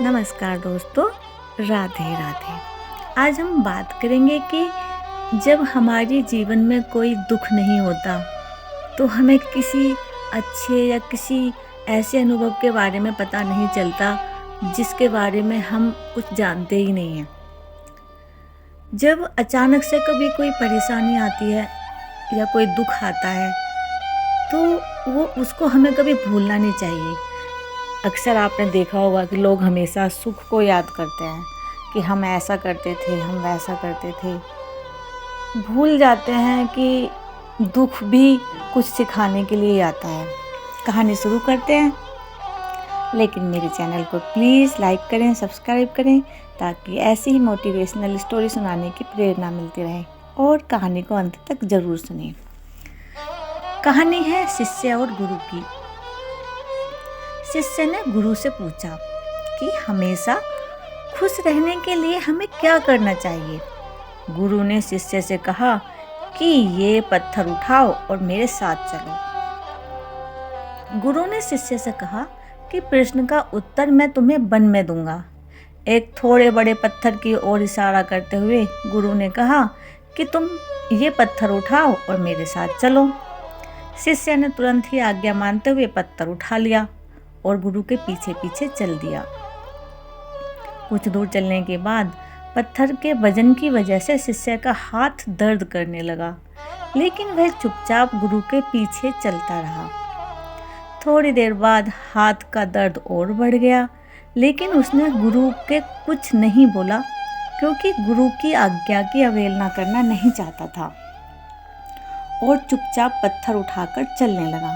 नमस्कार दोस्तों, राधे राधे। आज हम बात करेंगे कि जब हमारे जीवन में कोई दुख नहीं होता तो हमें किसी अच्छे या किसी ऐसे अनुभव के बारे में पता नहीं चलता जिसके बारे में हम कुछ जानते ही नहीं हैं। जब अचानक से कभी कोई परेशानी आती है या कोई दुख आता है तो वो उसको हमें कभी भूलना नहीं चाहिए। अक्सर आपने देखा होगा कि लोग हमेशा सुख को याद करते हैं कि हम ऐसा करते थे, हम वैसा करते थे। भूल जाते हैं कि दुख भी कुछ सिखाने के लिए आता है। कहानी शुरू करते हैं, लेकिन मेरे चैनल को प्लीज़ लाइक करें, सब्सक्राइब करें ताकि ऐसी ही मोटिवेशनल स्टोरी सुनाने की प्रेरणा मिलती रहे और कहानी को अंत तक ज़रूर सुनें। कहानी है शिष्य और गुरु की। शिष्य ने गुरु से पूछा कि हमेशा खुश रहने के लिए हमें क्या करना चाहिए। गुरु ने शिष्य से कहा कि ये पत्थर उठाओ और मेरे साथ चलो। गुरु ने शिष्य से कहा कि प्रश्न का उत्तर मैं तुम्हें वन में दूंगा। एक थोड़े बड़े पत्थर की ओर इशारा करते हुए गुरु ने कहा कि तुम ये पत्थर उठाओ और मेरे साथ चलो। शिष्य ने तुरंत ही आज्ञा मानते हुए पत्थर उठा लिया और गुरु के पीछे पीछे चल दिया। कुछ दूर चलने के बाद पत्थर के वजन की वजह से शिष्य का हाथ दर्द करने लगा, लेकिन वह चुपचाप गुरु के पीछे चलता रहा। थोड़ी देर बाद हाथ का दर्द और बढ़ गया, लेकिन उसने गुरु के कुछ नहीं बोला क्योंकि गुरु की आज्ञा की अवहेलना करना नहीं चाहता था और चुपचाप पत्थर उठाकर चलने लगा।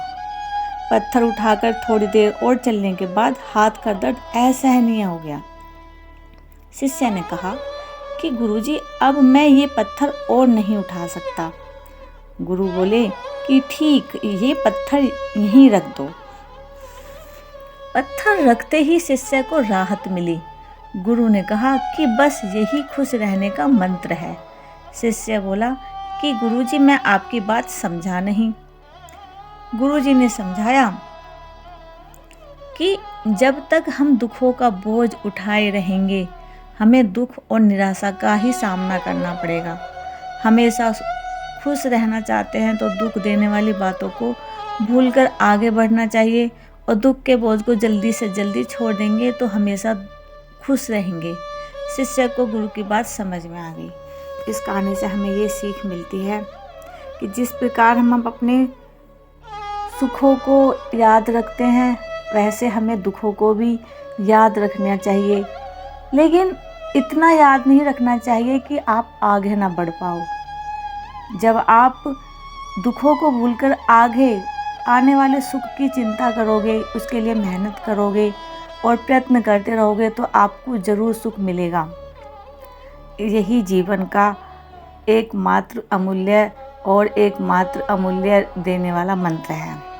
पत्थर उठाकर थोड़ी देर और चलने के बाद हाथ का दर्द असहनीय हो गया। शिष्य ने कहा कि गुरुजी, अब मैं ये पत्थर और नहीं उठा सकता। गुरु बोले कि ठीक, ये पत्थर यहीं रख दो। पत्थर रखते ही शिष्य को राहत मिली। गुरु ने कहा कि बस यही खुश रहने का मंत्र है। शिष्य बोला कि गुरुजी, मैं आपकी बात समझा नहीं। गुरुजी ने समझाया कि जब तक हम दुखों का बोझ उठाए रहेंगे हमें दुख और निराशा का ही सामना करना पड़ेगा। हमेशा खुश रहना चाहते हैं तो दुख देने वाली बातों को भूलकर आगे बढ़ना चाहिए और दुख के बोझ को जल्दी से जल्दी छोड़ देंगे तो हमेशा खुश रहेंगे। शिष्य को गुरु की बात समझ में आ गई। इस कहानी से हमें ये सीख मिलती है कि जिस प्रकार हम अपने सुखों को याद रखते हैं वैसे हमें दुखों को भी याद रखना चाहिए, लेकिन इतना याद नहीं रखना चाहिए कि आप आगे ना बढ़ पाओ। जब आप दुखों को भूलकर आगे आने वाले सुख की चिंता करोगे, उसके लिए मेहनत करोगे और प्रयत्न करते रहोगे तो आपको ज़रूर सुख मिलेगा। यही जीवन का एकमात्र अमूल्य देने वाला मंत्र है।